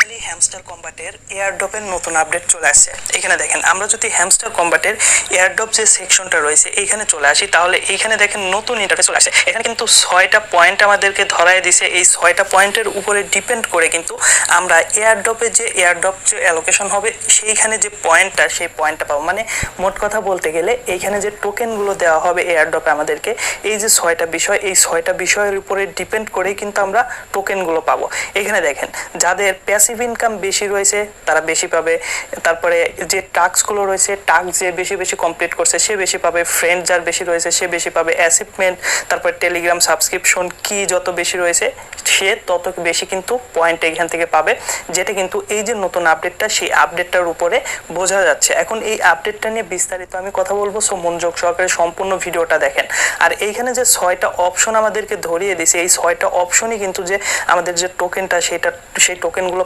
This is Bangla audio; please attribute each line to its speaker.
Speaker 1: ফাইনালি হ্যামস্টার কম্বাটের এয়ারড্রপের নতুন আপডেট চলে আসছে। এখানে দেখেন, আমরা যদি হ্যামস্টার কম্বাটের এয়ারড্রপ যে সেকশনটা রয়েছে এইখানে চলে আসি, তাহলে এইখানে দেখেন নতুন ইন্টারফেস চলে আসে। এখানে কিন্তু 6টা পয়েন্ট আমাদেরকে ধরায় দিছে। এই 6টা পয়েন্টের উপরে ডিপেন্ড করে কিন্তু আমরা এয়ারড্রপে যে অ্যালোকেশন হবে সেইখানে যে পয়েন্টটা, সেই পয়েন্টটা পাবো। মানে মোট কথা বলতে গেলে এইখানে যে টোকেনগুলো দেওয়া হবে এয়ারড্রপে আমাদেরকে, এই যে 6টা বিষয়, এই 6টা বিষয়ের উপরে ডিপেন্ড করেই কিন্তু আমরা টোকেনগুলো পাবো। এখানে দেখেন, যাদের প্যাসিভ ইনকাম বেশি রয়েছে তারা বেশি পাবে। তারপরে যে টাস্কগুলো রয়েছে, টাস্ক যে বেশি বেশি কমপ্লিট করছে সে বেশি পাবে। ফ্রেন্ড যার বেশি রয়েছে সে বেশি পাবে। অ্যাচিভমেন্ট, তারপরে টেলিগ্রাম সাবস্ক্রিপশন কি যত বেশি রয়েছে সে তত বেশি কিন্তু পয়েন্ট এখান থেকে পাবে, যেটা কিন্তু এই যে নতুন আপডেটটা, সেই আপডেটটার উপরে বোঝা যাচ্ছে। এখন এই আপডেটটা নিয়ে বিস্তারিত আমি কথা বলবো, সো মনোযোগ সহকারে সম্পূর্ণ ভিডিওটা দেখেন। আর এইখানে যে 6টা অপশন আমাদেরকে ধরিয়ে দিয়েছে, এই 6টা অপশনই কিন্তু যে আমাদের যে টোকেনটা, সেই টোকেনগুলো